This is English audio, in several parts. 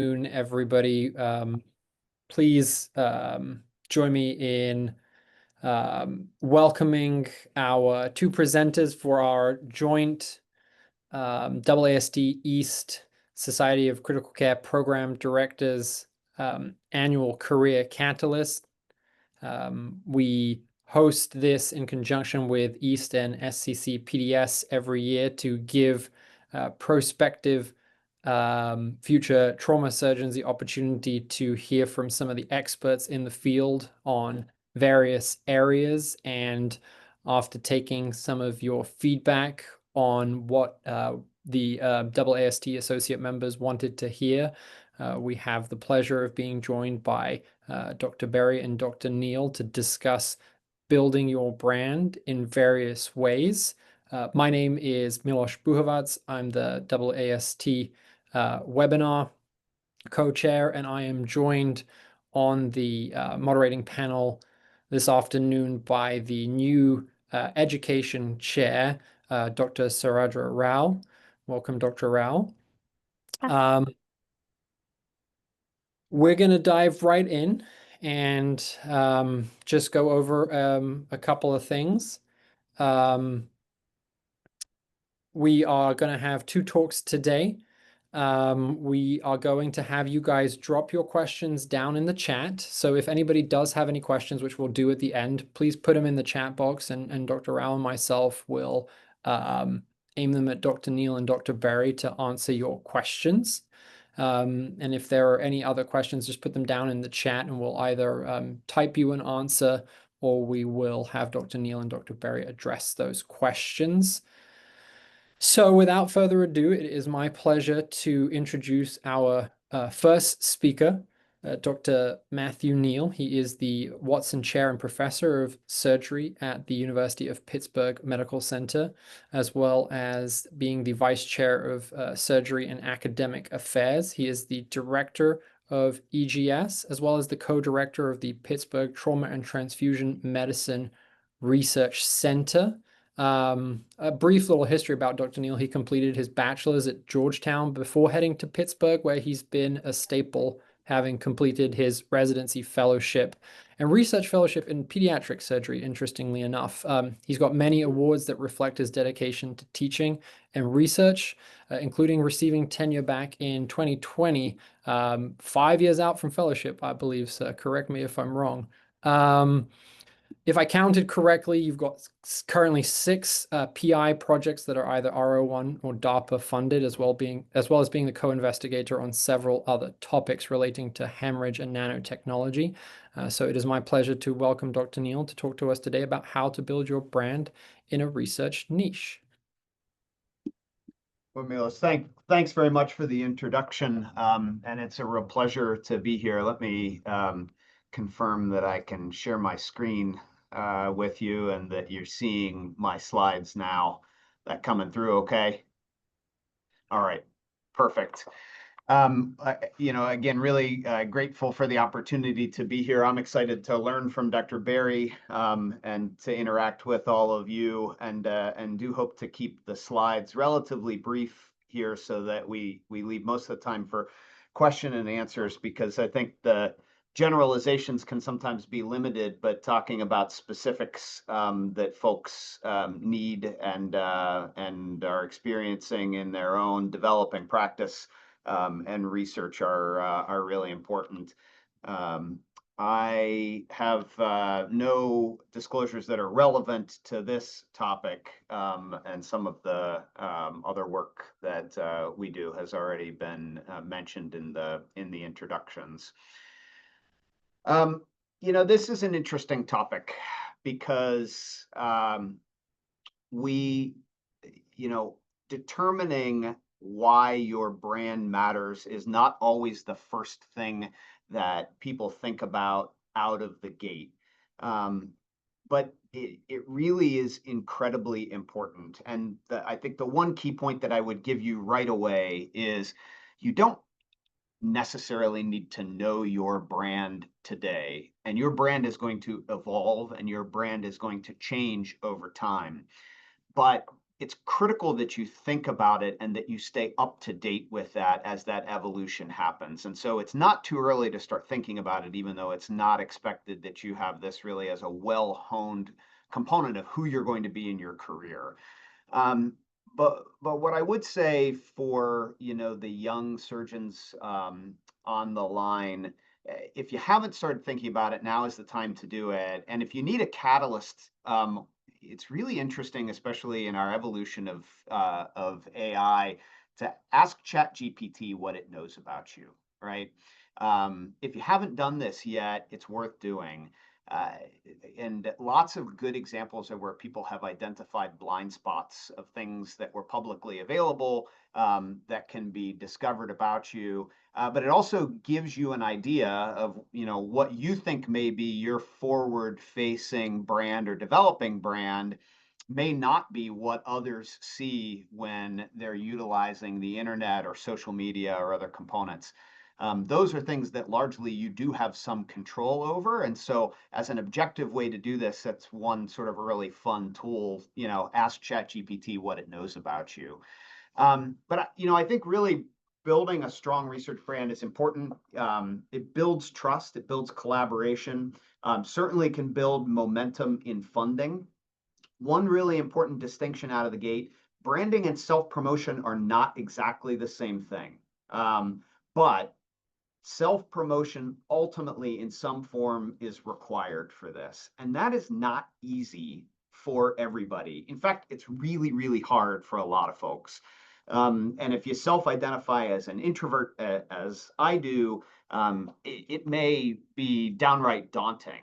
Everybody. Please join me in welcoming our two presenters for our joint AAST East Society of Critical Care Program Directors annual Career Catalyst. We host this in conjunction with East and SCCPDS every year to give prospective future trauma surgeons the opportunity to hear from some of the experts in the field on various areas. And after taking some of your feedback on what the AAST associate members wanted to hear, we have the pleasure of being joined by Dr. Berry and Dr. Neal to discuss building your brand in various ways. My name is Milos Buhavac. I'm the AAST webinar co-chair, and I am joined on the moderating panel this afternoon by the new education chair, Dr. Sarada Rao. Welcome, Dr. Rao. We're going to dive right in and just go over a couple of things. We are going to have two talks today. We are going to have you guys drop your questions down in the chat. So if anybody does have any questions, which we'll do at the end, please put them in the chat box, and Dr. Rao and myself will aim them at Dr. Neal and Dr. Berry to answer your questions. And if there are any other questions, just put them down in the chat and we'll either type you an answer or we will have Dr. Neal and Dr. Berry address those questions. So without further ado, it is my pleasure to introduce our first speaker, Dr. Matthew Neal. He is the Watson Chair and Professor of Surgery at the University of Pittsburgh Medical Center, as well as being the Vice Chair of Surgery and Academic Affairs. He is the Director of EGS, as well as the Co-Director of the Pittsburgh Trauma and Transfusion Medicine Research Center. A brief little history about Dr. Neal. He completed his bachelor's at Georgetown before heading to Pittsburgh, where he's been a staple, having completed his residency fellowship and research fellowship in pediatric surgery, interestingly enough. He's got many awards that reflect his dedication to teaching and research, including receiving tenure back in 2020, 5 years out from fellowship, I believe, so correct me if I'm wrong. If I counted correctly, you've got currently 6 PI projects that are either R01 or DARPA funded, as well as being the co-investigator on several other topics relating to hemorrhage and nanotechnology. So it is my pleasure to welcome Dr. Neal to talk to us today about how to build your brand in a research niche. Well, Milos, thanks very much for the introduction, and it's a real pleasure to be here. Let me confirm that I can share my screen with you and that you're seeing my slides now. That coming through okay? All right, perfect. Again, really grateful for the opportunity to be here. I'm excited to learn from Dr. Berry and to interact with all of you, and do hope to keep the slides relatively brief here so that we leave most of the time for question and answers, because I think the generalizations can sometimes be limited, but talking about specifics that folks need and are experiencing in their own developing practice and research are really important. I have no disclosures that are relevant to this topic, and some of the other work that we do has already been mentioned in the introductions. This is an interesting topic because determining why your brand matters is not always the first thing that people think about out of the gate. But it really is incredibly important. And I think the one key point that I would give you right away is you don't necessarily need to know your brand today, and your brand is going to evolve and your brand is going to change over time. But it's critical that you think about it and that you stay up to date with that as that evolution happens. And so it's not too early to start thinking about it, even though it's not expected that you have this really as a well-honed component of who you're going to be in your career. Um, but what I would say for, the young surgeons on the line, if you haven't started thinking about it, now is the time to do it. And if you need a catalyst, it's really interesting, especially in our evolution of AI, to ask ChatGPT what it knows about you, right? If you haven't done this yet, it's worth doing. Uh, and lots of good examples of where people have identified blind spots of things that were publicly available that can be discovered about you. But it also gives you an idea of, what you think may be your forward-facing brand or developing brand may not be what others see when they're utilizing the internet or social media or other components. Those are things that largely you do have some control over. And so as an objective way to do this, that's one sort of really fun tool, ask ChatGPT what it knows about you. But I think really building a strong research brand is important. It builds trust, it builds collaboration, certainly can build momentum in funding. One really important distinction out of the gate, branding and self-promotion are not exactly the same thing. But self-promotion ultimately in some form is required for this. And that is not easy for everybody. In fact, it's really, really hard for a lot of folks. And if you self-identify as an introvert, as I do, it may be downright daunting.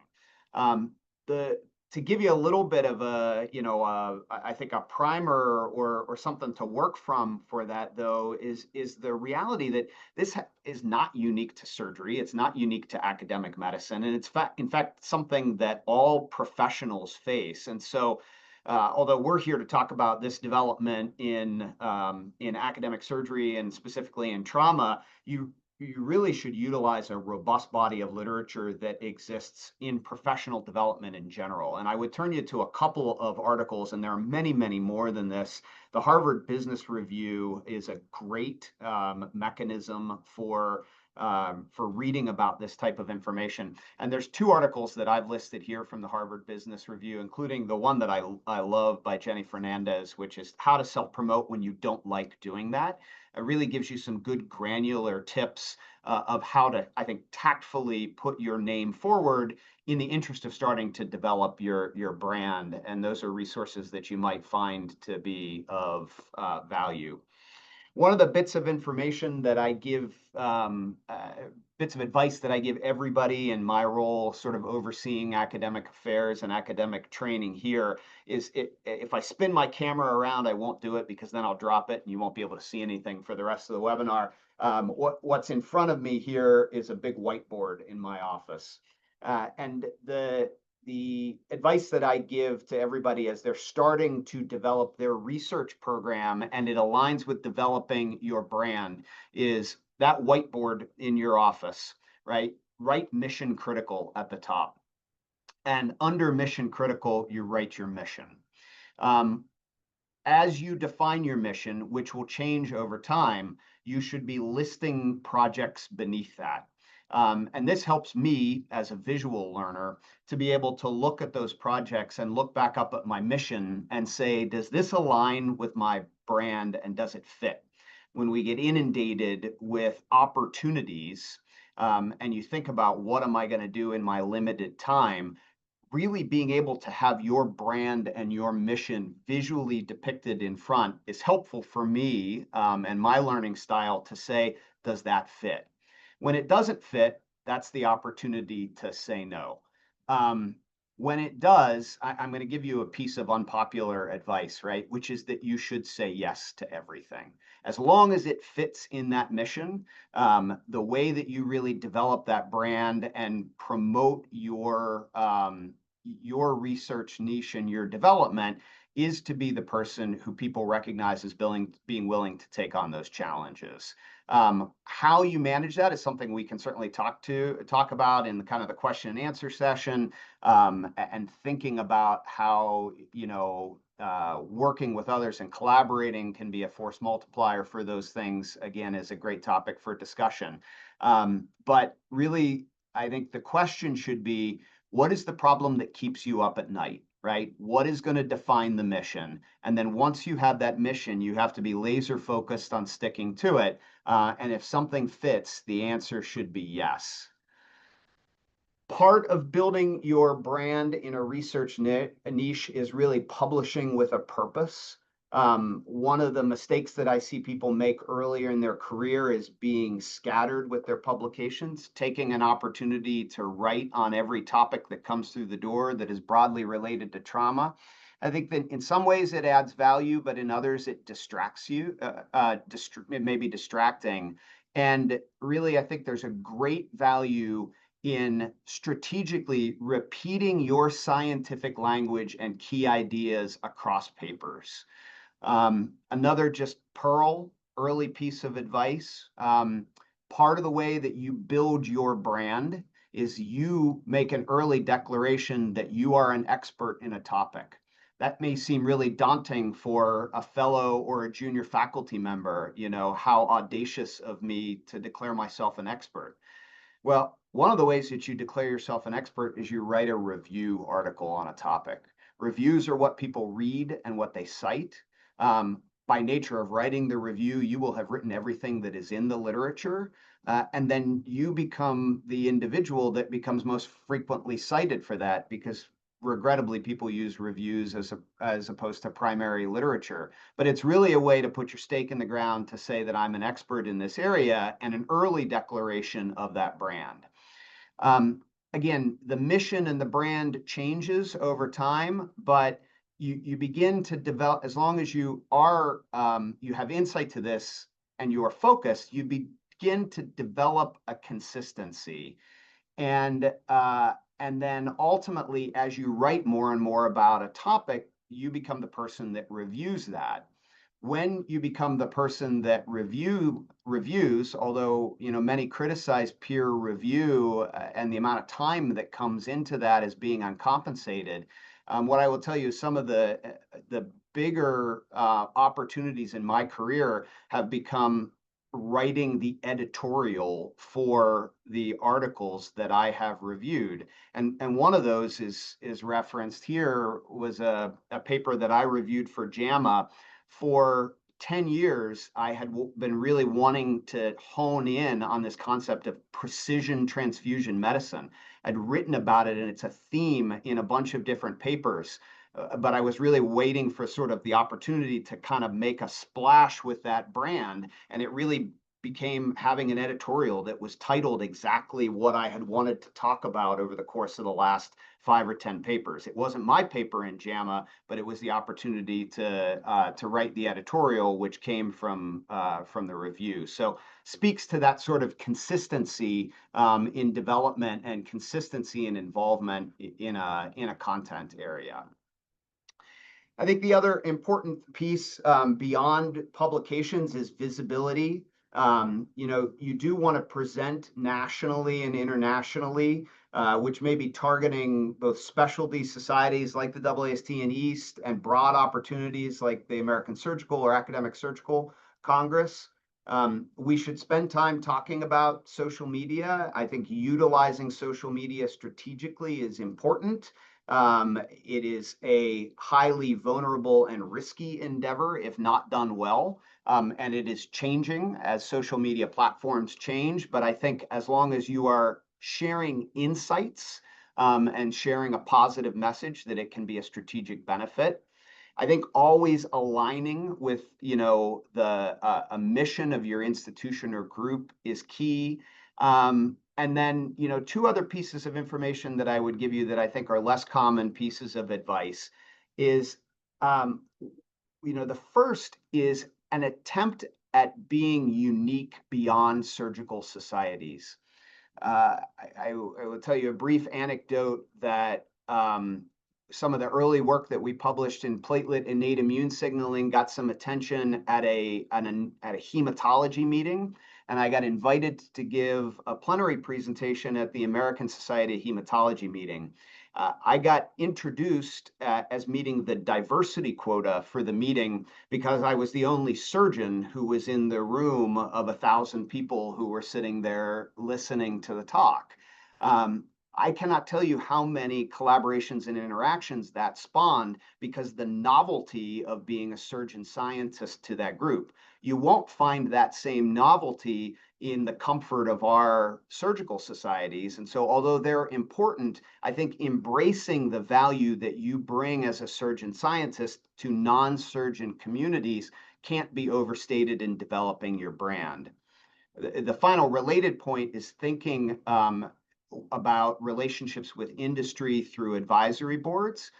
The To give you a little bit of I think a primer or something to work from for that, though, is the reality that this is not unique to surgery. It's not unique to academic medicine, and it's in fact something that all professionals face. And so, although we're here to talk about this development in academic surgery and specifically in trauma, you really should utilize a robust body of literature that exists in professional development in general. And I would turn you to a couple of articles, and there are many, many more than this. The Harvard Business Review is a great mechanism for reading about this type of information. And there's two articles that I've listed here from the Harvard Business Review, including the one that I love by Jenny Fernandez, which is How to Self-Promote When You Don't Like Doing That. It really gives you some good granular tips of how to, I think, tactfully put your name forward in the interest of starting to develop your brand. And those are resources that you might find to be of value. One of the bits of information that I give, bits of advice that I give everybody in my role, sort of overseeing academic affairs and academic training here, is if I spin my camera around, I won't do it because then I'll drop it and you won't be able to see anything for the rest of the webinar. What's in front of me here is a big whiteboard in my office. And the advice that I give to everybody as they're starting to develop their research program and it aligns with developing your brand is that whiteboard in your office, right? Write mission critical at the top. And under mission critical, you write your mission. As you define your mission, which will change over time, you should be listing projects beneath that. And this helps me as a visual learner to be able to look at those projects and look back up at my mission and say, does this align with my brand and does it fit? When we get inundated with opportunities and you think about what am I going to do in my limited time, really being able to have your brand and your mission visually depicted in front is helpful for me and my learning style to say, does that fit? When it doesn't fit, that's the opportunity to say no. When it does, I'm going to give you a piece of unpopular advice, right? Which is that you should say yes to everything. As long as it fits in that mission, the way that you really develop that brand and promote your research niche and your development is to be the person who people recognize as being willing to take on those challenges. How you manage that is something we can certainly talk about in kind of the question and answer session, and thinking about how working with others and collaborating can be a force multiplier for those things, again, is a great topic for discussion. But really, I think the question should be, what is the problem that keeps you up at night, right? What is going to define the mission? And then once you have that mission, you have to be laser focused on sticking to it. And if something fits, the answer should be yes. Part of building your brand in a research niche is really publishing with a purpose. One of the mistakes that I see people make earlier in their career is being scattered with their publications, taking an opportunity to write on every topic that comes through the door that is broadly related to trauma. I think that in some ways it adds value, but in others it distracts you. It may be distracting. And really, I think there's a great value in strategically repeating your scientific language and key ideas across papers. Another just early piece of advice. Part of the way that you build your brand is you make an early declaration that you are an expert in a topic. That may seem really daunting for a fellow or a junior faculty member, how audacious of me to declare myself an expert. Well, one of the ways that you declare yourself an expert is you write a review article on a topic. Reviews are what people read and what they cite. By nature of writing the review, you will have written everything that is in the literature, and then you become the individual that becomes most frequently cited for that, because regrettably, people use reviews as opposed to primary literature. But it's really a way to put your stake in the ground to say that I'm an expert in this area, and an early declaration of that brand. Again, the mission and the brand changes over time, but you begin to develop, as long as you are you have insight to this and you are focused, you begin to develop a consistency. And then ultimately, as you write more and more about a topic, you become the person that reviews that. When you become the person that reviews, although many criticize peer review and the amount of time that comes into that as being uncompensated, what I will tell you, some of the bigger opportunities in my career have become writing the editorial for the articles that I have reviewed. And one of those is referenced here, was a paper that I reviewed for JAMA. For 10 years, I had been really wanting to hone in on this concept of precision transfusion medicine. I'd written about it, and it's a theme in a bunch of different papers. But I was really waiting for sort of the opportunity to kind of make a splash with that brand. And it really became having an editorial that was titled exactly what I had wanted to talk about over the course of the last 5 or 10 papers. It wasn't my paper in JAMA, but it was the opportunity to write the editorial, which came from the review. So speaks to that sort of consistency in development and consistency in involvement in a content area. I think the other important piece beyond publications is visibility. You do want to present nationally and internationally, which may be targeting both specialty societies like the AAST and East, and broad opportunities like the American Surgical or Academic Surgical Congress. We should spend time talking about social media. I think utilizing social media strategically is important. It is a highly vulnerable and risky endeavor if not done well. And it is changing as social media platforms change. But I think as long as you are sharing insights and sharing a positive message, that it can be a strategic benefit. I think always aligning with a mission of your institution or group is key. And then, 2 other pieces of information that I would give you that I think are less common pieces of advice is, the first is an attempt at being unique beyond surgical societies. I will tell you a brief anecdote that some of the early work that we published in platelet innate immune signaling got some attention at a hematology meeting. And I got invited to give a plenary presentation at the American Society of Hematology meeting. I got introduced as meeting the diversity quota for the meeting because I was the only surgeon who was in the room of 1,000 people who were sitting there listening to the talk. I cannot tell you how many collaborations and interactions that spawned because the novelty of being a surgeon scientist to that group. You won't find that same novelty in the comfort of our surgical societies. And so, although they're important, I think embracing the value that you bring as a surgeon scientist to non-surgeon communities can't be overstated in developing your brand. The final related point is thinking about relationships with industry through advisory boards.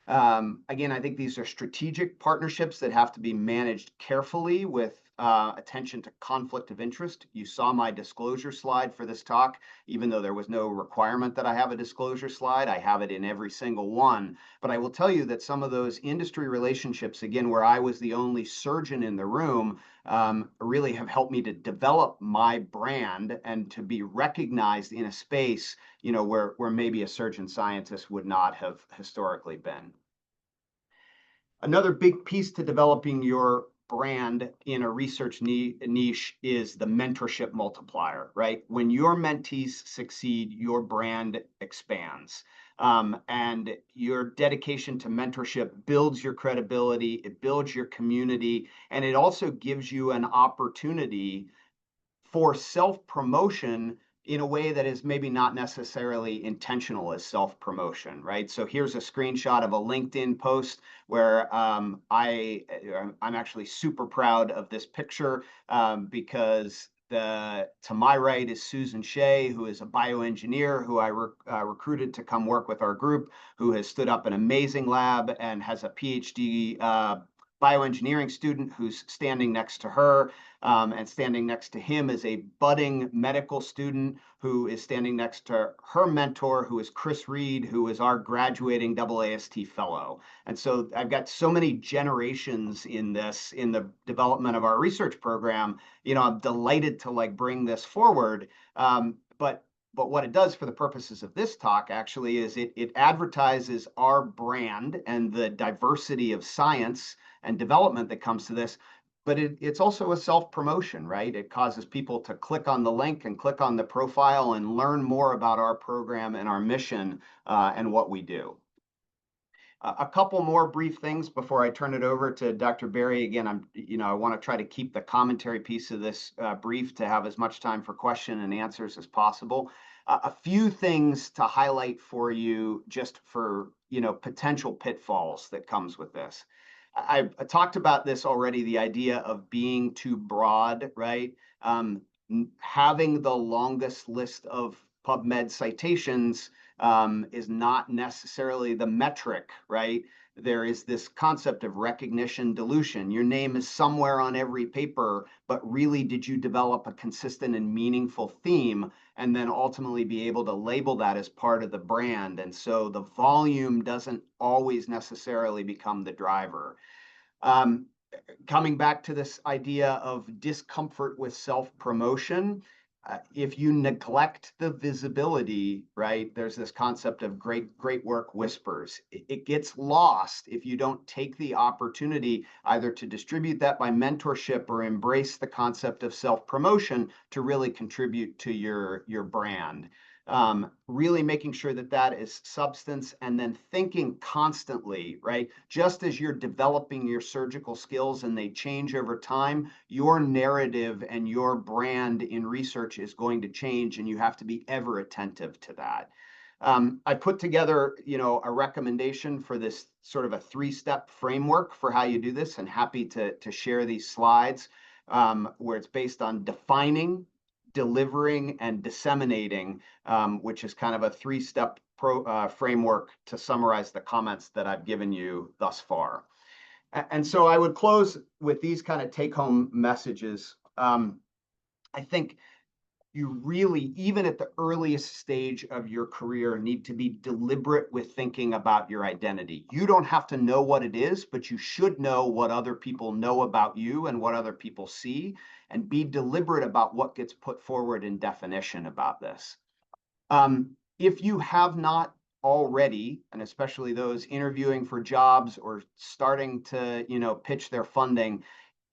Again, I think these are strategic partnerships that have to be managed carefully with attention to conflict of interest. You saw my disclosure slide for this talk. Even though there was no requirement that I have a disclosure slide, I have it in every single one. But I will tell you that some of those industry relationships, again, where I was the only surgeon in the room, really have helped me to develop my brand and to be recognized in a space, where maybe a surgeon scientist would not have historically been. Another big piece to developing your brand in a research niche is the mentorship multiplier, right? When your mentees succeed, your brand expands. And your dedication to mentorship builds your credibility, it builds your community, and it also gives you an opportunity for self-promotion in a way that is maybe not necessarily intentional as self-promotion, right? So here's a screenshot of a LinkedIn post where I'm actually super proud of this picture because to my right is Susan Shea, who is a bioengineer who I recruited to come work with our group, who has stood up an amazing lab and has a PhD bioengineering student who's standing next to her, and standing next to him is a budding medical student who is standing next to her mentor, who is Chris Reed, who is our graduating AAST fellow. And so I've got so many generations in the development of our research program. I'm delighted to bring this forward. But what it does for the purposes of this talk actually is it advertises our brand and the diversity of science and development that comes to this, but it's also a self-promotion, right? It causes people to click on the link and click on the profile and learn more about our program and our mission and what we do. A couple more brief things before I turn it over to Dr. Berry. Again, I want to try to keep the commentary piece of this brief to have as much time for question and answers as possible. A few things to highlight for you just for, potential pitfalls that comes with this. I talked about this already, the idea of being too broad, right? Having the longest list of PubMed citations is not necessarily the metric, right? There is this concept of recognition dilution. Your name is somewhere on every paper, but really, did you develop a consistent and meaningful theme and then ultimately be able to label that as part of the brand? And so the volume doesn't always necessarily become the driver. Coming back to this idea of discomfort with self-promotion, if you neglect the visibility, right, there's this concept of great work whispers. It gets lost if you don't take the opportunity either to distribute that by mentorship or embrace the concept of self-promotion to really contribute to your brand. Really making sure that is substance, and then thinking constantly, right? Just as you're developing your surgical skills and they change over time, your narrative and your brand in research is going to change, and you have to be ever attentive to that. I put together, a recommendation for this sort of a 3-step framework for how you do this, and happy to share these slides where it's based on defining, delivering, and disseminating, which is kind of a 3-step framework to summarize the comments that I've given you thus far. And so I would close with these kind of take-home messages. I think you really, even at the earliest stage of your career, need to be deliberate with thinking about your identity. You don't have to know what it is, but you should know what other people know about you and what other people see, and be deliberate about what gets put forward in definition about this. If you have not already, and especially those interviewing for jobs or starting to, pitch their funding,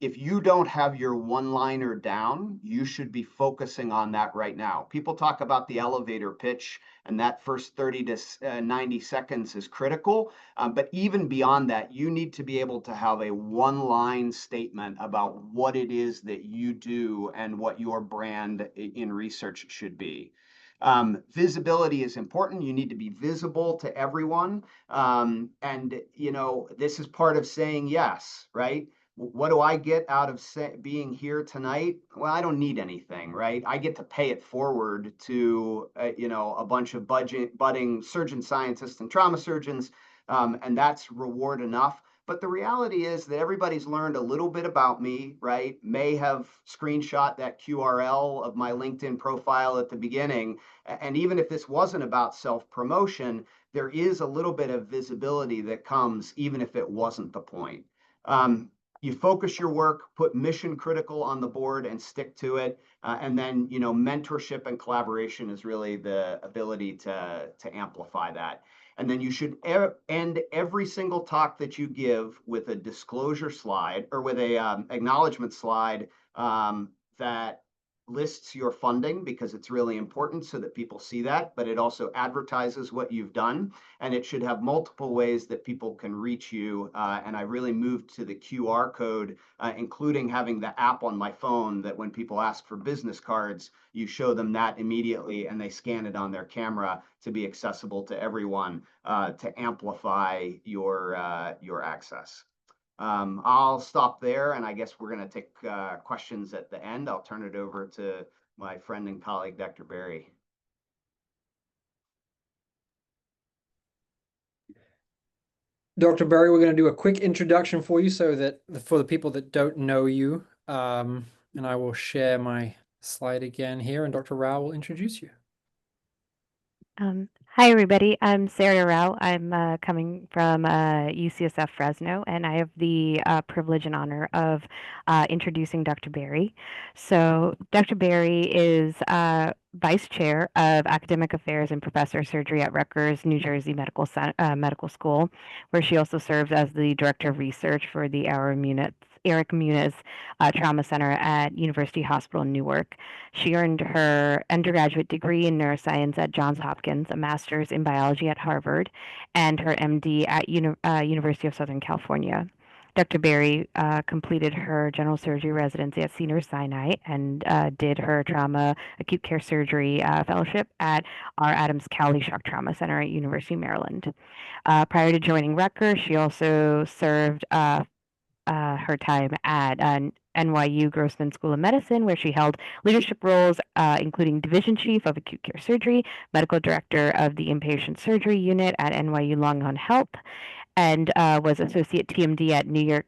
if you don't have your one-liner down, you should be focusing on that right now. People talk about the elevator pitch, and that first 30 to 90 seconds is critical. But even beyond that, you need to be able to have a one-line statement about what it is that you do and what your brand in research should be. Visibility is important. You need to be visible to everyone. And, this is part of saying yes, right? What do I get out of being here tonight? Well, I don't need anything, right? I get to pay it forward to, a bunch of budding surgeon scientists and trauma surgeons, and that's reward enough. But the reality is that everybody's learned a little bit about me, right? May have screenshot that QRL of my LinkedIn profile at the beginning. And even if this wasn't about self-promotion, there is a little bit of visibility that comes, even if it wasn't the point. You focus your work, put mission critical on the board and stick to it. And then, mentorship and collaboration is really the ability to amplify that. And then you should end every single talk that you give with a disclosure slide or with a acknowledgement slide that lists your funding, because it's really important so that people see that, but it also advertises what you've done, and it should have multiple ways that people can reach you. And I really moved to the QR code, including having the app on my phone that when people ask for business cards, you show them that immediately and they scan it on their camera to be accessible to everyone, to amplify your access. I'll stop there, and I guess we're going to take questions at the end. I'll turn it over to my friend and colleague, Dr. Berry. Dr. Berry, we're going to do a quick introduction for you so that for the people that don't know you, and I will share my slide again here, and Dr. Rao will introduce you. Hi, everybody. I'm Sarada Rao. I'm coming from UCSF Fresno, and I have the privilege and honor of introducing Dr. Berry. So Dr. Berry is Vice Chair of Academic Affairs and Professor of Surgery at Rutgers, New Jersey Medical School, where she also serves as the Director of Research for the Eric Muniz Trauma Center at University Hospital in Newark. She earned her undergraduate degree in neuroscience at Johns Hopkins, a master's in biology at Harvard, and her MD at University of Southern California. Dr. Berry completed her general surgery residency at Cedars-Sinai and did her trauma acute care surgery fellowship at R. Adams Cowley Shock Trauma Center at University of Maryland. Prior to joining Rutgers, she also served her time at NYU Grossman School of Medicine, where she held leadership roles, including Division Chief of Acute Care Surgery, Medical Director of the Inpatient Surgery Unit at NYU Langone Health, and was Associate TMD at New York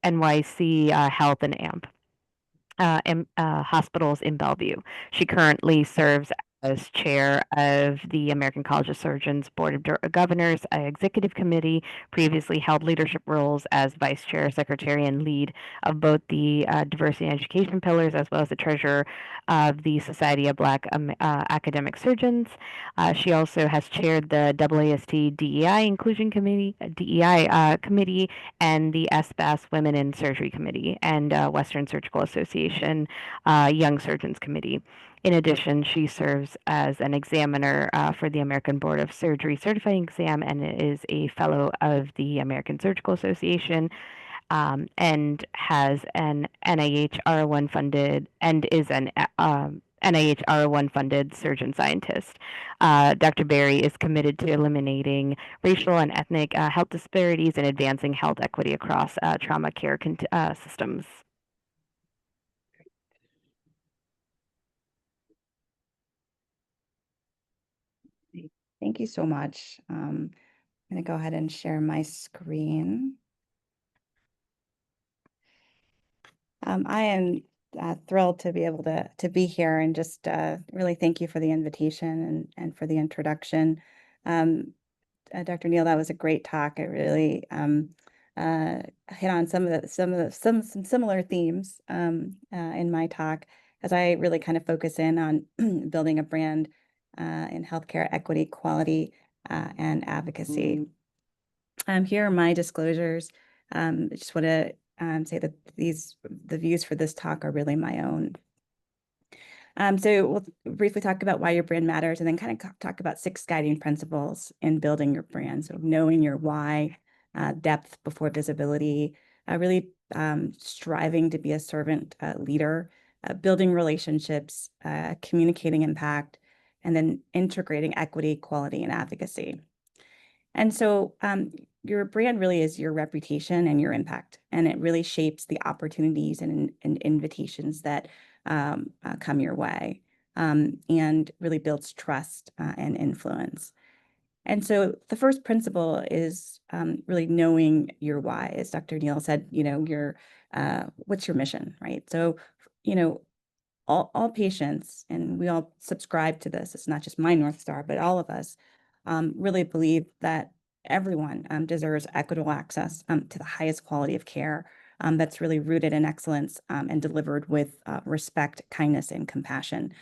NYC Health and AMP hospitals in Bellevue. She currently serves as chair of the American College of Surgeons Board of Governors Executive Committee, previously held leadership roles as vice chair, secretary, and lead of both the diversity and education pillars, as well as the treasurer of the Society of Black Academic Surgeons. She also has chaired the AAST DEI Inclusion Committee, Committee, and the SBAS Women in Surgery Committee, and Western Surgical Association Young Surgeons Committee. In addition, she serves as an examiner for the American Board of Surgery Certifying Exam and is a fellow of the American Surgical Association, and has an NIH R01 funded and is an NIH R01 funded surgeon scientist. Dr. Berry is committed to eliminating racial and ethnic health disparities and advancing health equity across trauma care systems. Thank you so much. I'm going to go ahead and share my screen. I am thrilled to be able to be here and just really thank you for the invitation and for the introduction. Dr. Neal, that was a great talk. It really hit on some similar themes in my talk, as I really kind of focus in on building a brand in healthcare equity, quality, and advocacy. Here are my disclosures. I just want to say that the views for this talk are really my own. So we'll briefly talk about why your brand matters, and then kind of talk about 6 guiding principles in building your brand. So knowing your why, depth before visibility, really striving to be a servant leader, building relationships, communicating impact, and then integrating equity, quality, and advocacy. And so your brand really is your reputation and your impact, and it really shapes the opportunities and invitations that come your way, and really builds trust and influence. And so the first principle is really knowing your why. As Dr. Neal said, what's your mission, right? So, all patients, and we all subscribe to this, it's not just my North Star, but all of us really believe that everyone deserves equitable access to the highest quality of care that's really rooted in excellence and delivered with respect, kindness, and compassion.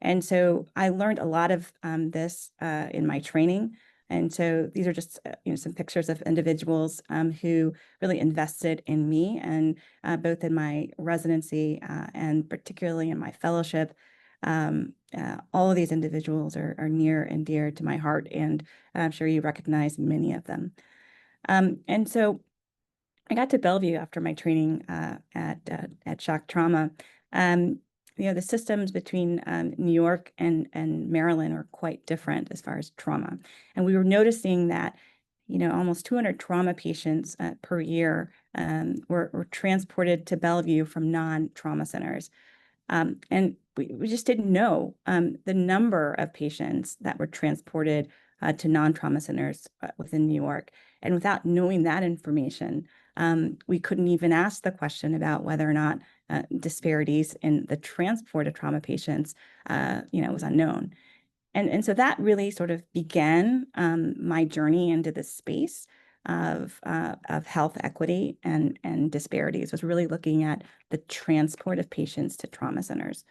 And so I learned a lot of this in my training. And so these are just some pictures of individuals who really invested in me, and both in my residency and particularly in my fellowship. All of these individuals are near and dear to my heart, and I'm sure you recognize many of them. And so I got to Bellevue after my training at shock trauma. The systems between New York and Maryland are quite different as far as trauma. And we were noticing that, almost 200 trauma patients per year were transported to Bellevue from non-trauma centers. And we just didn't know the number of patients that were transported to non-trauma centers within New York. And without knowing that information, we couldn't even ask the question about whether or not disparities in the transport of trauma patients, was unknown. And so that really sort of began my journey into this space of health equity and disparities, was really looking at the transport of patients to trauma centers.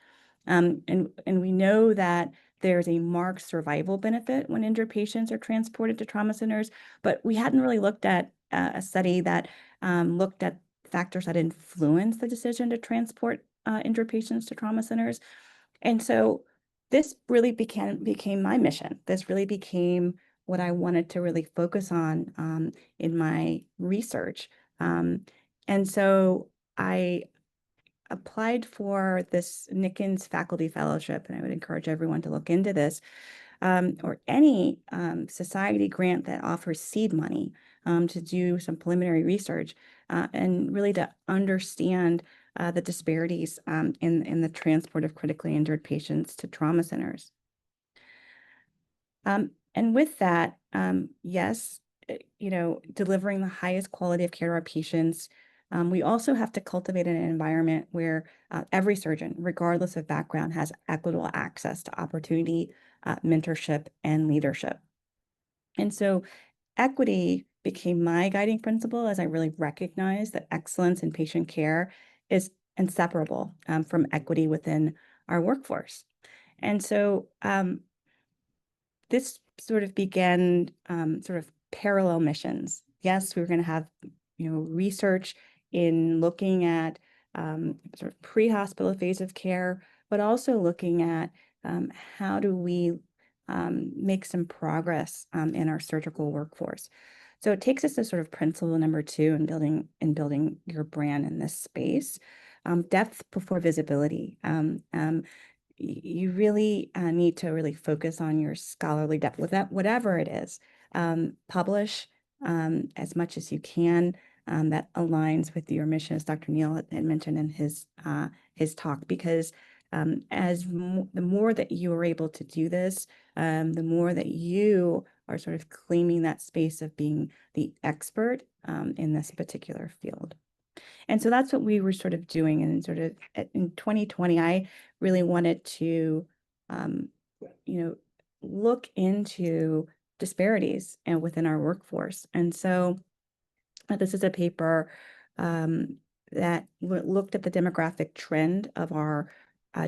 And we know that there's a marked survival benefit when injured patients are transported to trauma centers, but we hadn't really looked at a study that looked at factors that influence the decision to transport injured patients to trauma centers. And so this really became my mission. This really became what I wanted to really focus on in my research. And so I applied for this Nickens Faculty Fellowship, and I would encourage everyone to look into this, or any society grant that offers seed money to do some preliminary research and really to understand the disparities in the transport of critically injured patients to trauma centers. And with that, yes, delivering the highest quality of care to our patients, we also have to cultivate an environment where every surgeon, regardless of background, has equitable access to opportunity, mentorship, and leadership. And so equity became my guiding principle as I really recognized that excellence in patient care is inseparable from equity within our workforce. And so this sort of began sort of parallel missions. Yes, we were going to have research in looking at sort of pre-hospital phase of care, but also looking at how do we make some progress in our surgical workforce. So it takes us to sort of principle number 2 in building your brand in this space, depth before visibility. You really need to really focus on your scholarly depth with that, whatever it is. Publish as much as you can that aligns with your mission, as Dr. Neal had mentioned in his talk, because the more that you are able to do this, the more that you are sort of claiming that space of being the expert in this particular field. And so that's what we were sort of doing. And sort of in 2020, I really wanted to, look into disparities within our workforce. And so this is a paper that looked at the demographic trend of our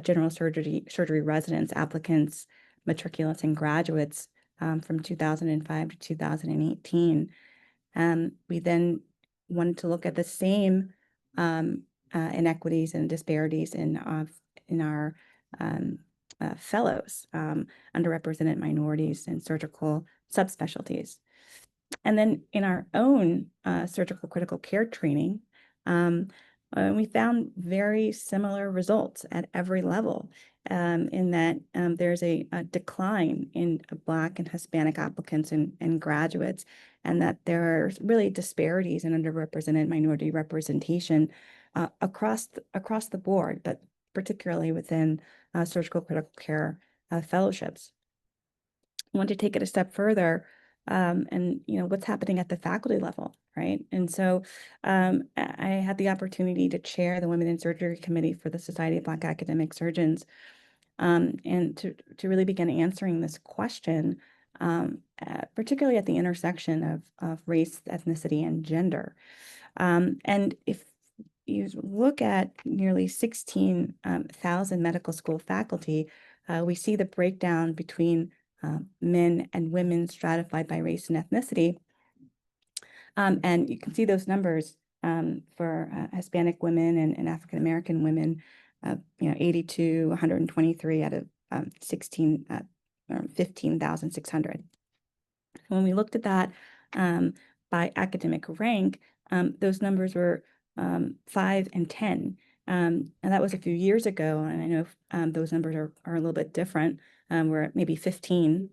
general surgery residents, applicants, matriculants, and graduates from 2005 to 2018. We then wanted to look at the same inequities and disparities in our fellows, underrepresented minorities, and surgical subspecialties. And then in our own surgical critical care training, we found very similar results at every level, in that there's a decline in Black and Hispanic applicants and graduates, and that there are really disparities in underrepresented minority representation across the board, but particularly within surgical critical care fellowships. I want to take it a step further, and what's happening at the faculty level, right? And so I had the opportunity to chair the Women in Surgery Committee for the Society of Black Academic Surgeons, and to really begin answering this question, particularly at the intersection of race, ethnicity, and gender. And if you look at nearly 16,000 medical school faculty, we see the breakdown between men and women stratified by race and ethnicity. And you can see those numbers for Hispanic women and African-American women, 82, 123 out of 15,600. When we looked at that by academic rank, those numbers were 5 and 10. And that was a few years ago, and I know those numbers are a little bit different. We're at maybe 15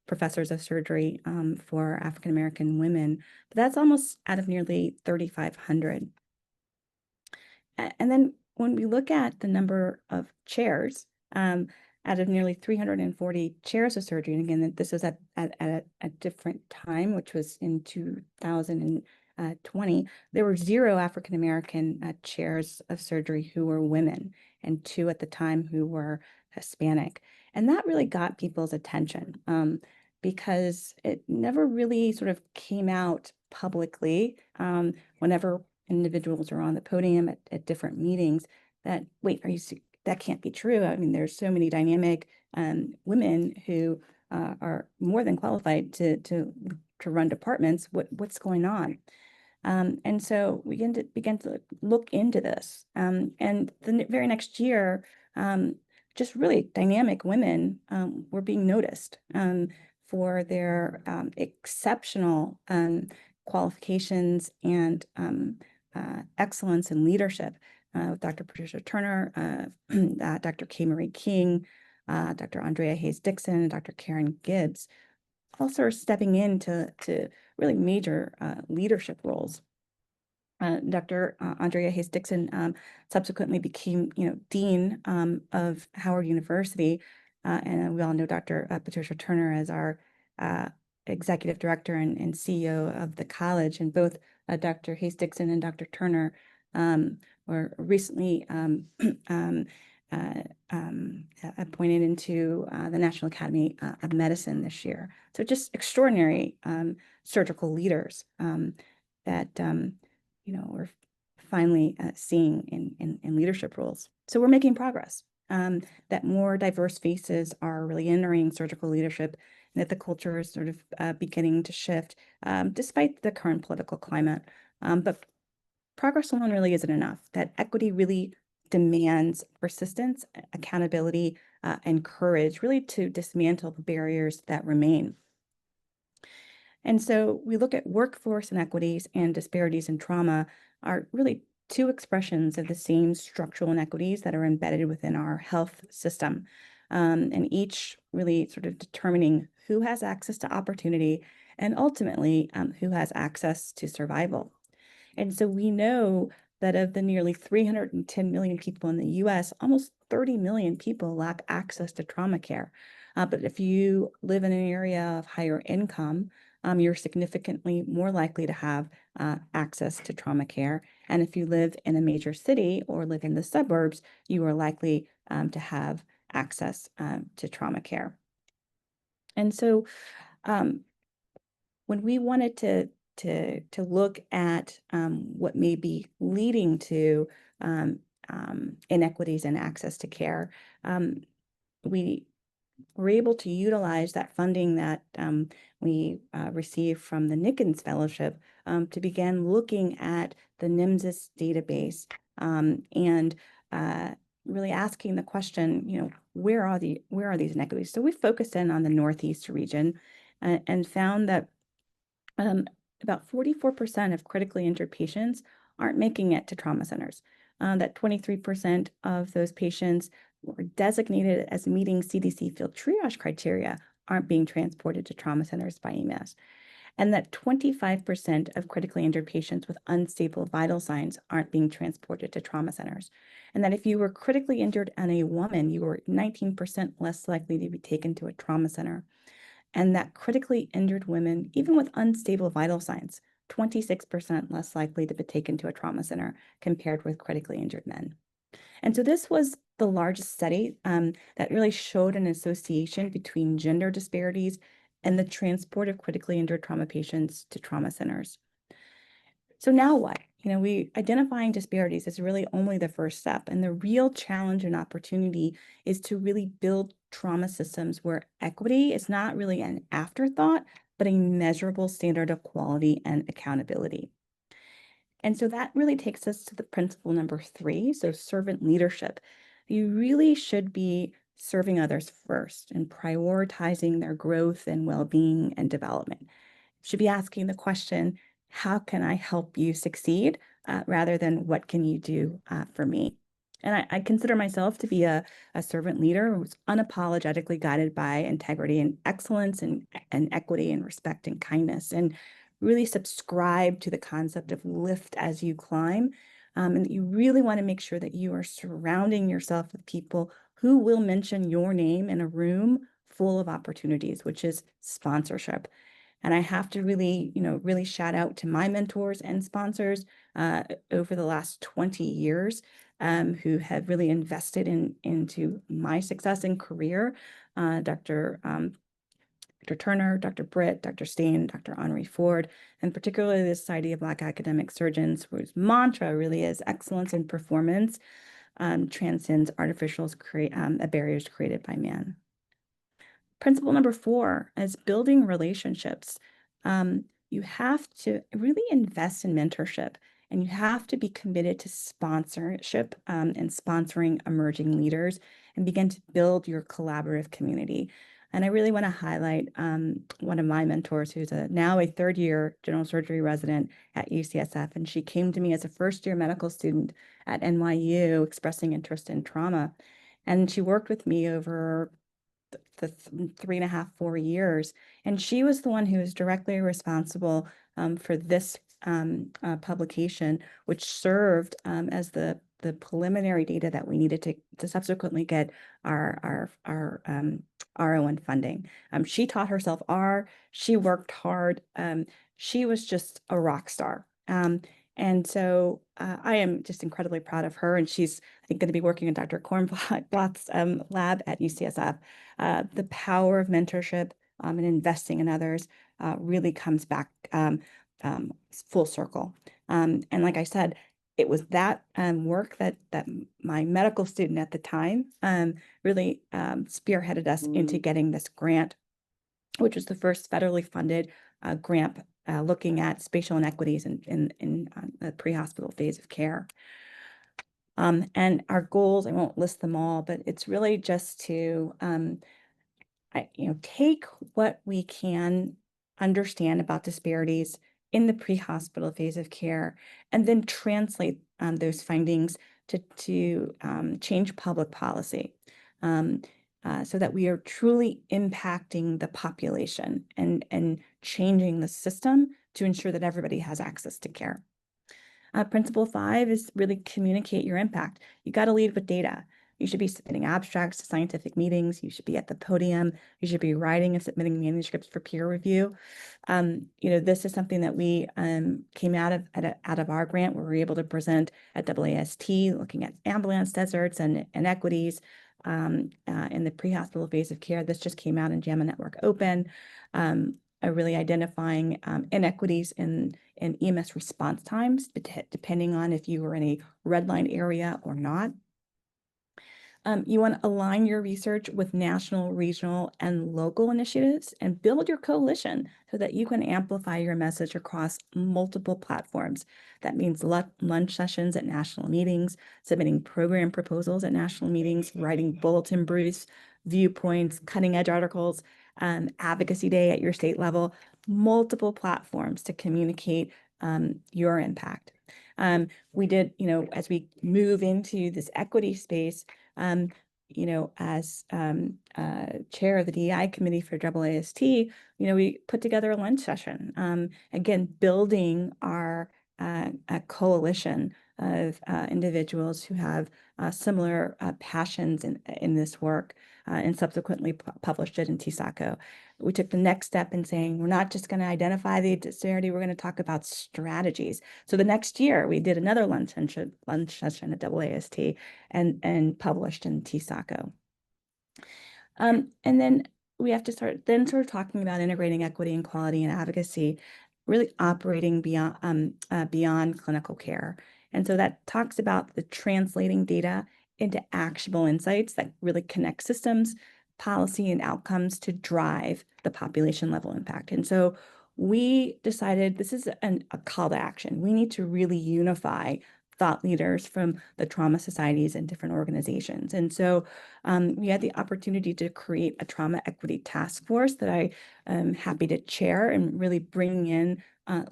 professors of surgery for African-American women, but that's almost out of nearly 3,500. And then when we look at the number of chairs, out of nearly 340 chairs of surgery, and again, this was at a different time, which was in 2020, there were 0 African-American chairs of surgery who were women, and 2 at the time who were Hispanic. And that really got people's attention because it never really sort of came out publicly whenever individuals are on the podium at different meetings that, wait, that can't be true. I mean, there's so many dynamic women who are more than qualified to run departments. What's going on? And so we began to look into this. And the very next year, just really dynamic women were being noticed for their exceptional qualifications and excellence in leadership. Dr. Patricia Turner, Dr. K. Marie King, Dr. Andrea Hayes-Dixon, and Dr. Karen Gibbs, also are stepping into really major leadership roles. Dr. Andrea Hayes-Dixon subsequently became, dean of Howard University, and we all know Dr. Patricia Turner as our executive director and CEO of the college. And both Dr. Hayes-Dixon and Dr. Turner were recently appointed into the National Academy of Medicine this year. So just extraordinary surgical leaders that we're finally seeing in leadership roles. So we're making progress. That more diverse faces are really entering surgical leadership, and that the culture is sort of beginning to shift despite the current political climate. But progress alone really isn't enough. That equity really demands persistence, accountability, and courage, really to dismantle the barriers that remain. And so we look at workforce inequities and disparities in trauma are really 2 expressions of the same structural inequities that are embedded within our health system, and each really sort of determining who has access to opportunity and ultimately who has access to survival. And so we know that of the nearly 310 million people in the US, almost 30 million people lack access to trauma care. But if you live in an area of higher income, you're significantly more likely to have access to trauma care. And if you live in a major city or live in the suburbs, you are likely to have access to trauma care. And so when we wanted to look at what may be leading to inequities in access to care, we we're able to utilize that funding that we received from the Nickens Fellowship to begin looking at the NIMSIS database and really asking the question, you know, where are these inequities? So we focused in on the Northeast region and found that about 44% of critically injured patients aren't making it to trauma centers. That 23% of those patients were designated as meeting CDC field triage criteria aren't being transported to trauma centers by EMS. And that 25% of critically injured patients with unstable vital signs aren't being transported to trauma centers. And that if you were critically injured and a woman, you were 19% less likely to be taken to a trauma center. And that critically injured women, even with unstable vital signs, 26% less likely to be taken to a trauma center compared with critically injured men. And so this was the largest study that really showed an association between gender disparities and the transport of critically injured trauma patients to trauma centers. So now what? You know, identifying disparities is really only the first step. And the real challenge and opportunity is to really build trauma systems where equity is not really an afterthought, but a measurable standard of quality and accountability. And so that really takes us to the principle number 3, so servant leadership. You really should be serving others first and prioritizing their growth and well-being and development. You should be asking the question, how can I help you succeed, rather than what can you do for me? And I consider myself to be a servant leader who's unapologetically guided by integrity and excellence and equity and respect and kindness, and really subscribe to the concept of lift as you climb. And you really want to make sure that you are surrounding yourself with people who will mention your name in a room full of opportunities, which is sponsorship. And I have to really, really shout out to my mentors and sponsors over the last 20 years who have really invested into my success and career. Dr. Turner, Dr. Britt, Dr. Stain, Dr. Henri Ford, and particularly the Society of Black Academic Surgeons, whose mantra really is excellence in performance transcends artificial barriers created by man. Principle number 4 is building relationships. You have to really invest in mentorship, and you have to be committed to sponsorship and sponsoring emerging leaders and begin to build your collaborative community. And I really want to highlight one of my mentors who's now a third-year general surgery resident at UCSF. And she came to me as a first-year medical student at NYU expressing interest in trauma. And she worked with me over the 3.5, 4 years. And she was the one who was directly responsible for this publication, which served as the preliminary data that we needed to subsequently get our R01 funding. She taught herself R, she worked hard. She was just a rock star. And so I am just incredibly proud of her. And she's, I think, going to be working in Dr. Kornblatt's lab at UCSF. The power of mentorship and investing in others really comes back full circle. And like I said, it was that work that my medical student at the time really spearheaded us into getting this grant, which was the first federally funded grant looking at spatial inequities in the pre-hospital phase of care. And our goals, I won't list them all, but it's really just to take what we can understand about disparities in the pre-hospital phase of care and then translate those findings to change public policy so that we are truly impacting the population and changing the system to ensure that everybody has access to care. Principle 5 is really communicate your impact. You got to lead with data. You should be submitting abstracts to scientific meetings. You should be at the podium. You should be writing and submitting manuscripts for peer review. This is something that we came out of our grant, where we were able to present at AAST, looking at ambulance deserts and inequities in the pre-hospital phase of care. This just came out in JAMA Network Open, really identifying inequities in EMS response times, depending on if you were in a red line area or not. You want to align your research with national, regional, and local initiatives and build your coalition so that you can amplify your message across multiple platforms. That means lunch sessions at national meetings, submitting program proposals at national meetings, writing bulletin briefs, viewpoints, cutting edge articles, advocacy day at your state level, multiple platforms to communicate your impact. We did, as we move into this equity space, as chair of the DEI committee for AAST, we put together a lunch session, again, building our a coalition of individuals who have similar passions in this work, and subsequently published it in TSACO. We took the next step in saying, we're not just going to identify the disparity, we're going to talk about strategies. So the next year we did another lunch session at AAST and published in TSACO. And then we have to start talking about integrating equity and quality and advocacy, really operating beyond clinical care. And so that talks about the translating data into actionable insights that really connect systems, policy, and outcomes to drive the population level impact. And so we decided this is a call to action. We need to really unify thought leaders from the trauma societies and different organizations. And so we had the opportunity to create a trauma equity task force that I am happy to chair, and really bringing in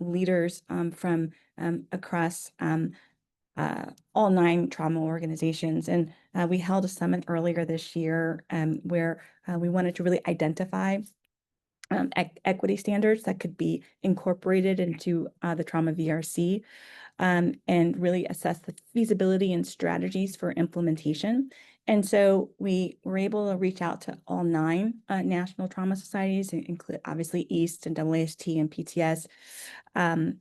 leaders from across all 9 trauma organizations. And we held a summit earlier this year where we wanted to really identify equity standards that could be incorporated into the trauma VRC, and really assess the feasibility and strategies for implementation. And so we were able to reach out to all 9 national trauma societies, include obviously AAST and AAST and PTS, and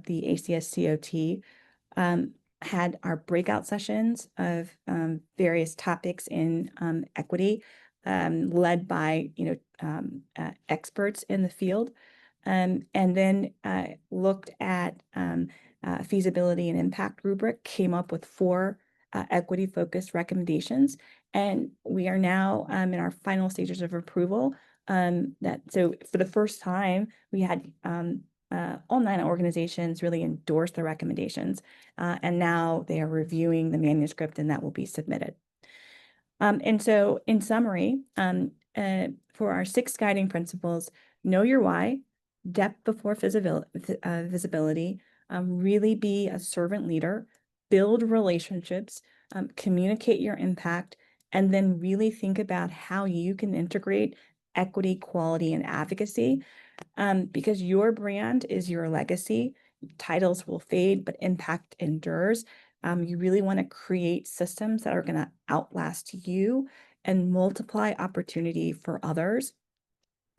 the ACS COT. Had our breakout sessions of various topics in equity, led by experts in the field, and then looked at feasibility and impact rubric, came up with 4 equity-focused recommendations, and we are now in our final stages of approval. So for the first time, we had all 9 organizations really endorse the recommendations, and now they are reviewing the manuscript, and that will be submitted. And so in summary, for our 6 guiding principles, know your why, depth before visibility, really be a servant leader, build relationships, communicate your impact, and then really think about how you can integrate equity, quality, and advocacy, because your brand is your legacy. Titles will fade, but impact endures. You really want to create systems that are going to outlast you and multiply opportunity for others.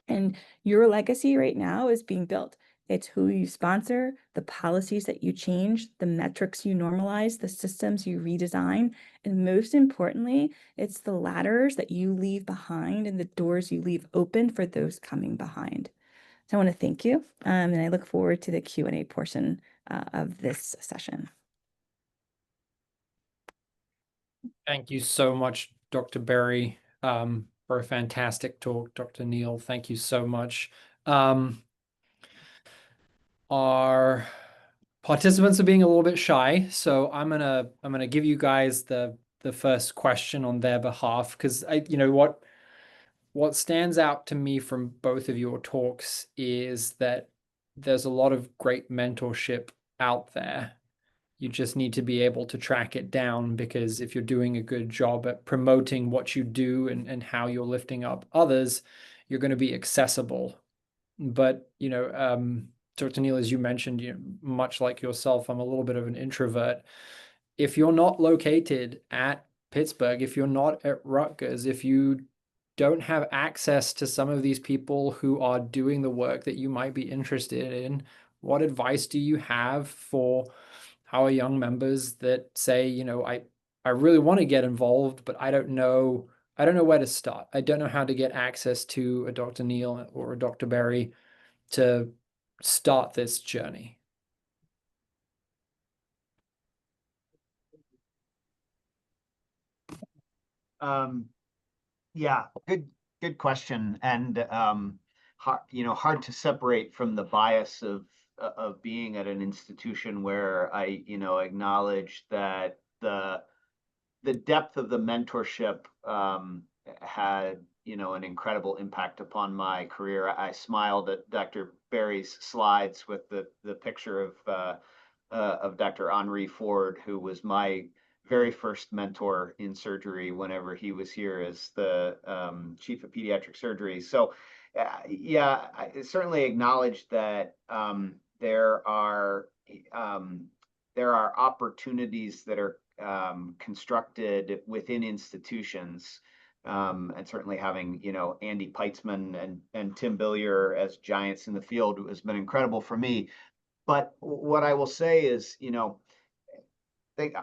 And your legacy right now is being built. It's who you sponsor, the policies that you change, the metrics you normalize, the systems you redesign, and most importantly, it's the ladders that you leave behind and the doors you leave open for those coming behind. So I want to thank you, and I look forward to the Q&A portion of this session. Thank you so much, Dr. Berry, for a fantastic talk. Dr. Neal, thank you so much. Our participants are being a little bit shy, so I'm gonna give you guys the first question on their behalf, because what stands out to me from both of your talks is that there's a lot of great mentorship out there. You just need to be able to track it down, because if you're doing a good job at promoting what you do and how you're lifting up others, you're going to be accessible. But, Dr. Neal, as you mentioned, much like yourself, I'm a little bit of an introvert. If you're not located at Pittsburgh, if you're not at Rutgers, if you don't have access to some of these people who are doing the work that you might be interested in, what advice do you have for our young members that say, I really want to get involved, but I don't know where to start. I don't know how to get access to a Dr. Neal or a Dr. Berry to start this journey? Yeah, good question. And hard to separate from the bias of being at an institution where I, acknowledge that the depth of the mentorship had, an incredible impact upon my career. I smiled at Dr. Berry's slides with the picture of Dr. Henri Ford, who was my very first mentor in surgery whenever he was here as the chief of pediatric surgery. So, yeah, I certainly acknowledge that there are opportunities that are constructed within institutions. And certainly having, Andy Peitzman and Tim Billier as giants in the field has been incredible for me. But what I will say is,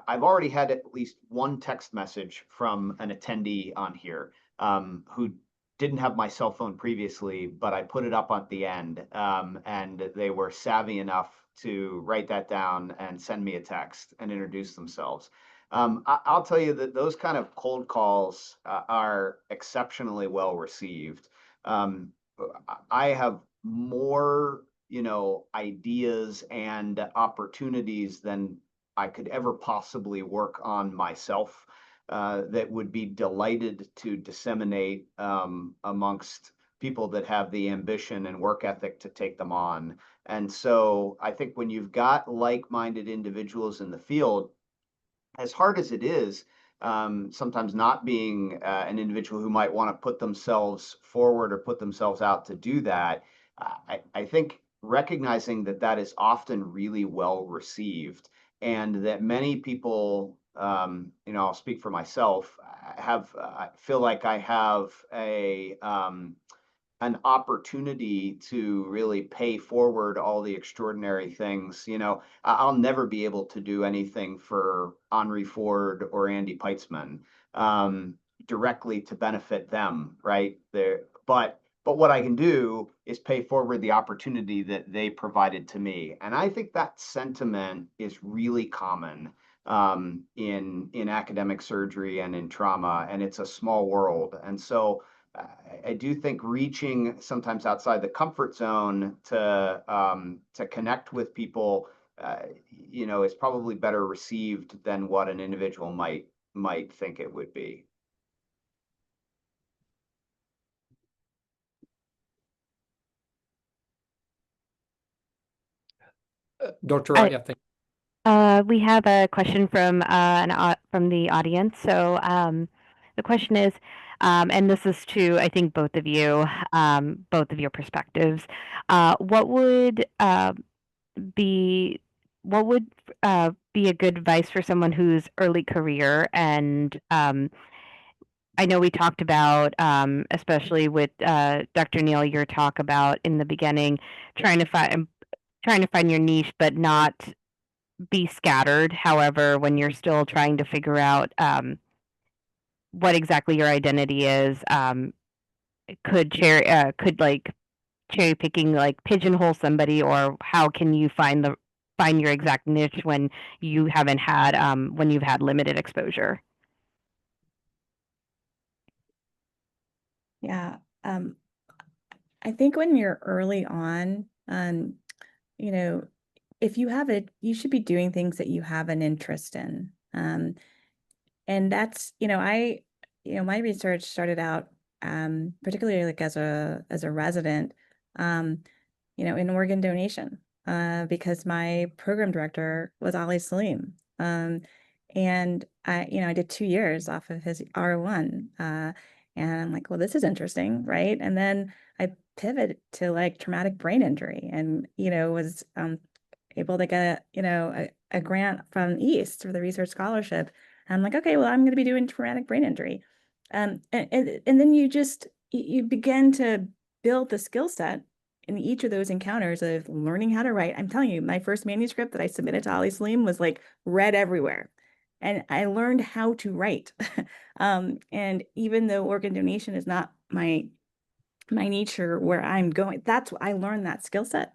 I've already had at least one text message from an attendee on here who didn't have my cell phone previously, but I put it up at the end, and they were savvy enough to write that down and send me a text and introduce themselves. I'll tell you that those kind of cold calls are exceptionally well received. I have more, ideas and opportunities than I could ever possibly work on myself that would be delighted to disseminate amongst people that have the ambition and work ethic to take them on. And so I think when you've got like-minded individuals in the field, as hard as it is, sometimes not being an individual who might want to put themselves forward or put themselves out to do that, I think recognizing that is often really well received, and that many people, I'll speak for myself, I feel like I have an opportunity to really pay forward all the extraordinary things. I'll never be able to do anything for Henri Ford or Andy Peitzman directly to benefit them, right? But what I can do is pay forward the opportunity that they provided to me. And I think that sentiment is really common in academic surgery and in trauma, and it's a small world. And so I do think reaching sometimes outside the comfort zone to connect with people, is probably better received than what an individual might think it would be. Dr. Wright, yeah, thank We have a question from from the audience. So the question is, and this is to I think both of you, both of your perspectives. What would be a good advice for someone who's early career? And I know we talked about, especially with Dr. Neal, your talk about in the beginning, trying to find your niche, but not be scattered. However, when you're still trying to figure out what exactly your identity is, could like cherry picking like pigeonhole somebody, or how can you find your exact niche when you haven't had when you've had limited exposure? Yeah. I think when you're early on, if you have you should be doing things that you have an interest in. And that's, my research started out, particularly like as a resident, in organ donation, because my program director was Ali Salim. And I did 2 years off of his R1, and I'm like, well, this is interesting, right? And then I pivoted to like traumatic brain injury, and was able to get a grant from East for the research scholarship. And I'm like, okay, well, I'm going to be doing traumatic brain injury, and then you begin to build the skill set in each of those encounters of learning how to write. I'm telling you, my first manuscript that I submitted to Ali Salim was like read everywhere. And I learned how to write. And even though organ donation is not my nature where I'm going, I learned that skill set.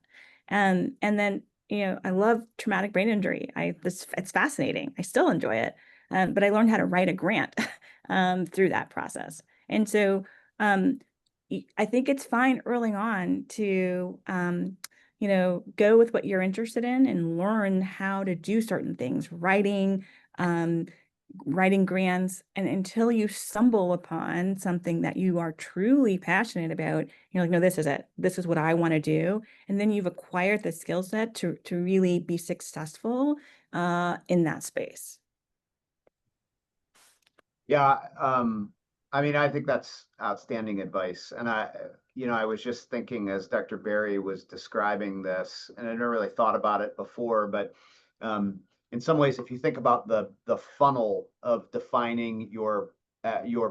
And then, I love traumatic brain injury. It's fascinating. I still enjoy it. But I learned how to write a grant through that process. And so I think it's fine early on to, go with what you're interested in and learn how to do certain things, writing grants, and until you stumble upon something that you are truly passionate about, you're like, no, this is it. This is what I want to do. And then you've acquired the skill set to really be successful in that space. Yeah, I mean, I think that's outstanding advice. And I was just thinking as Dr. Berry was describing this, and I never really thought about it before, but in some ways, if you think about the funnel of defining your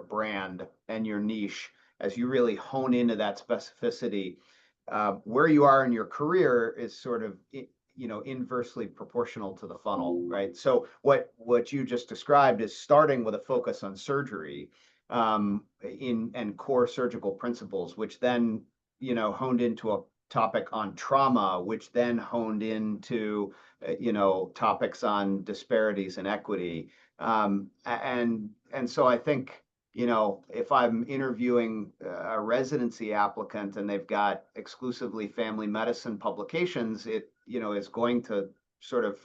brand and your niche, as you really hone into that specificity, where you are in your career is sort of inversely proportional to the funnel, right? So what you just described is starting with a focus on surgery, and core surgical principles, which then honed into a topic on trauma, which then honed into topics on disparities and equity, and so I think if I'm interviewing a residency applicant and they've got exclusively family medicine publications, it is going to sort of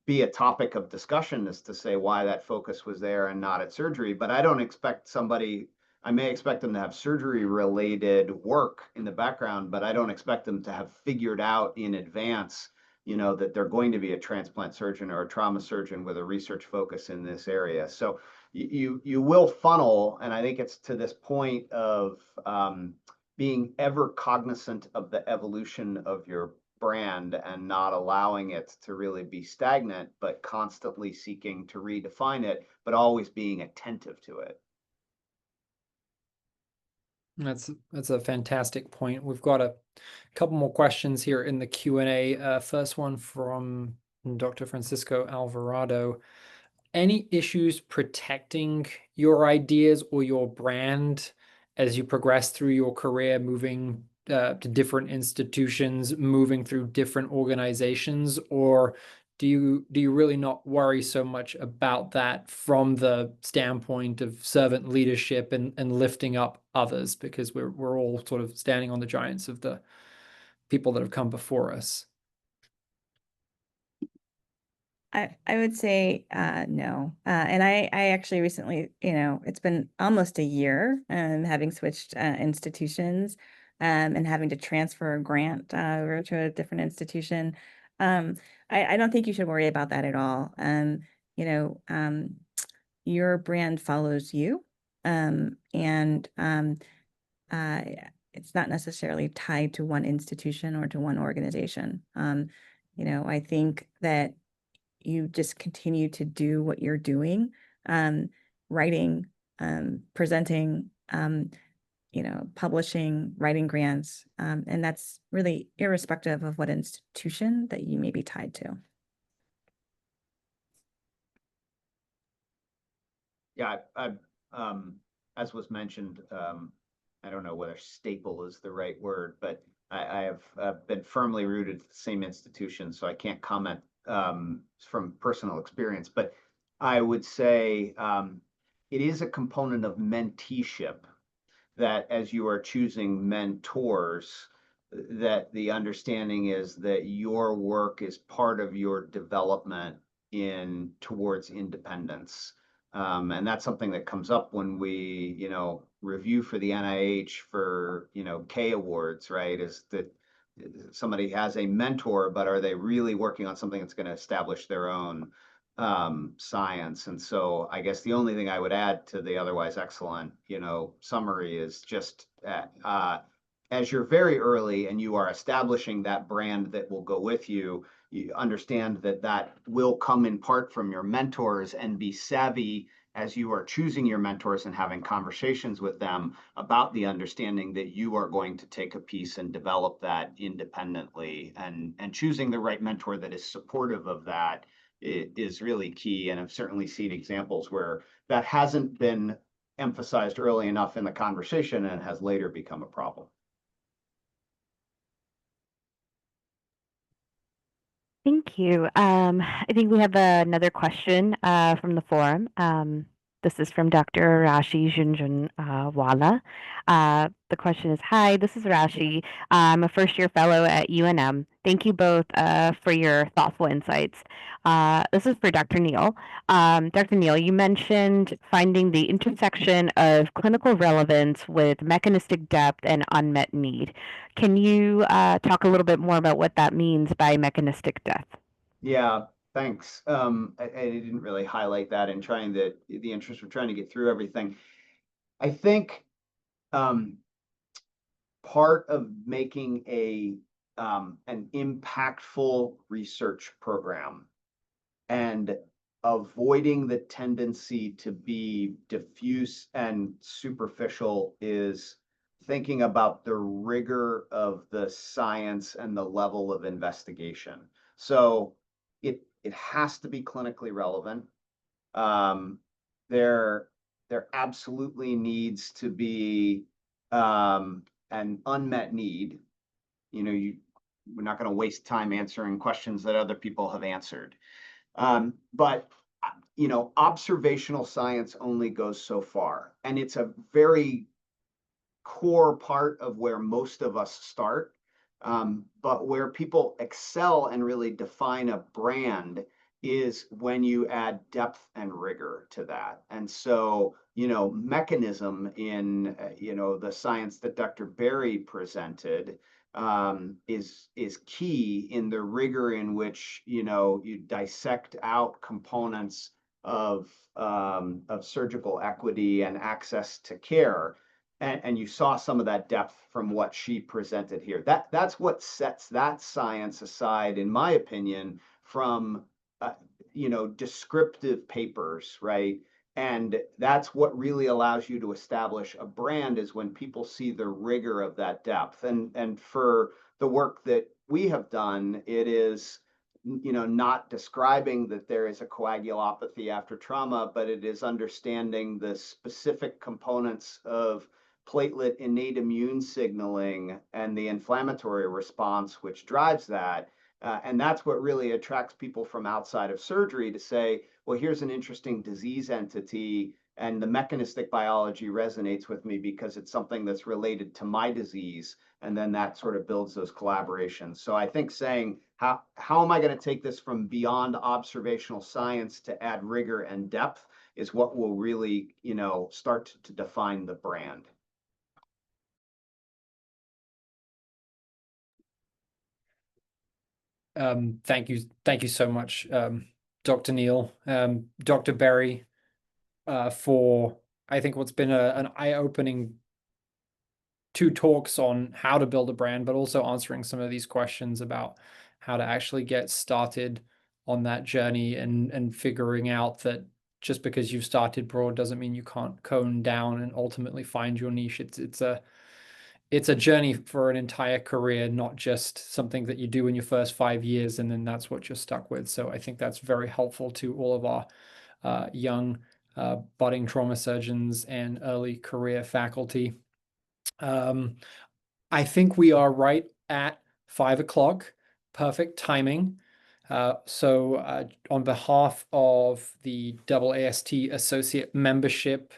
be a topic of discussion as to say why that focus was there and not at surgery. But I don't expect I may expect them to have surgery related work in the background, but I don't expect them to have figured out in advance that they're going to be a transplant surgeon or a trauma surgeon with a research focus in this area. So you will funnel, and I think it's to this point of being ever cognizant of the evolution of your brand and not allowing it to really be stagnant, but constantly seeking to redefine it, but always being attentive to it. That's a fantastic point. We've got a couple more questions here in the Q&A. First one from Dr. Francisco Alvarado. Any issues protecting your ideas or your brand as you progress through your career, moving to different institutions, moving through different organizations, or do you really not worry so much about that from the standpoint of servant leadership and lifting up others, because we're all sort of standing on the giants of the people that have come before us? I would say no. And I actually recently, it's been almost a year having switched institutions and having to transfer a grant over to a different institution. I don't think you should worry about that at all. Your brand follows you, and it's not necessarily tied to one institution or to one organization. I think that you just continue to do what you're doing, writing, presenting, publishing, writing grants, and that's really irrespective of what institution that you may be tied to. Yeah, as was mentioned, I don't know whether staple is the right word, but I have been firmly rooted to the same institution, so I can't comment from personal experience. But I would say it is a component of menteeship that as you are choosing mentors, that the understanding is that your work is part of your development towards independence. And that's something that comes up when we, review for the NIH for, K awards, right? Is that somebody has a mentor, but are they really working on something that's going to establish their own science? And so I guess the only thing I would add to the otherwise excellent, summary is just as you're very early and you are establishing that brand that will go with you, you understand that will come in part from your mentors, and be savvy as you are choosing your mentors and having conversations with them about the understanding that you are going to take a piece and develop that independently, and choosing the right mentor that is supportive of that is really key. And I've certainly seen examples where that hasn't been emphasized early enough in the conversation and has later become a problem. Thank you. I think we have another question from the forum. This is from Dr. Rashi Junjunwala. The question is, hi, this is Rashi. I'm a first-year fellow at UNM. Thank you both for your thoughtful insights. This is for Dr. Neal. Dr. Neal, you mentioned finding the intersection of clinical relevance with mechanistic depth and unmet need. Can you talk a little bit more about what that means by mechanistic depth? Yeah, thanks. I didn't really highlight that in trying the interest of trying to get through everything. I think part of making an impactful research program and avoiding the tendency to be diffuse and superficial is thinking about the rigor of the science and the level of investigation. So it has to be clinically relevant. There absolutely needs to be an unmet need. You know, we're not going to waste time answering questions that other people have answered. But you know, observational science only goes so far, and it's a very core part of where most of us start. But where people excel and really define a brand is when you add depth and rigor to that. And so, you know, mechanism in, you know, the science that Dr. Berry presented is key in the rigor in which, you know, you dissect out components of surgical equity and access to care. And you saw some of that depth from what she presented here. That's what sets that science aside, in my opinion, from you know, descriptive papers, right? And that's what really allows you to establish a brand, is when people see the rigor of that depth. And for the work that we have done, it is, you know, not describing that there is a coagulopathy after trauma, but it is understanding the specific components of platelet innate immune signaling and the inflammatory response which drives that. And that's what really attracts people from outside of surgery to say, well, here's an interesting disease entity, and the mechanistic biology resonates with me because it's something that's related to my disease. And then that sort of builds those collaborations. So I think saying, how am I going to take this from beyond observational science to add rigor and depth is what will really, you know, start to define the brand. Thank you so much, Dr. Neal, Dr. Berry, for, I think, what's been an eye-opening 2 talks on how to build a brand, but also answering some of these questions about how to actually get started on that journey, and figuring out that just because you've started broad doesn't mean you can't cone down and ultimately find your niche. It's a journey for an entire career, not just something that you do in your first 5 years and then that's what you're stuck with. So I think that's very helpful to all of our young budding trauma surgeons and early career faculty. I think we are right at 5 o'clock. Perfect timing. So on behalf of the AAST Associate Membership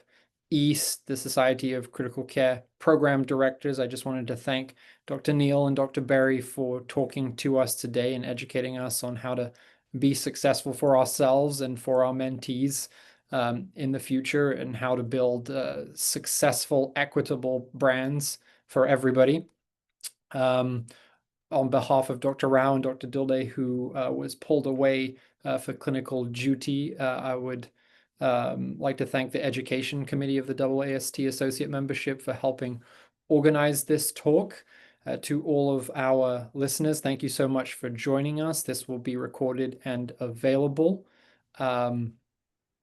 East, the Society of Critical Care Program Directors, I just wanted to thank Dr. Neal and Dr. Berry for talking to us today and educating us on how to be successful for ourselves and for our mentees in the future, and how to build successful, equitable brands for everybody. On behalf of Dr. Rao and Dr. Dilday, who was pulled away for clinical duty, I would like to thank the Education Committee of the AAST Associate Membership for helping organize this talk. To all of our listeners, thank you so much for joining us. This will be recorded and available. And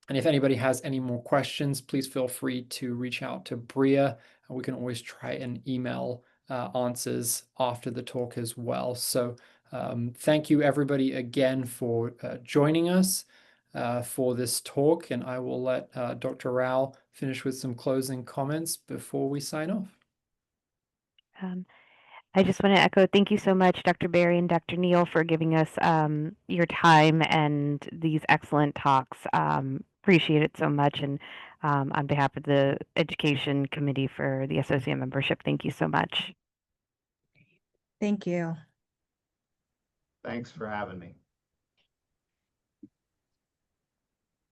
if anybody has any more questions, please feel free to reach out to Bria. We can always try and email answers after the talk as well. So thank you everybody again for joining us for this talk, and I will let Dr. Rao finish with some closing comments before we sign off. I just want to echo, thank you so much, Dr. Berry and Dr. Neal, for giving us your time and these excellent talks. Appreciate it so much, and on behalf of the Education Committee for the Associate Membership. Thank you so much. Thank you. Thanks for having me.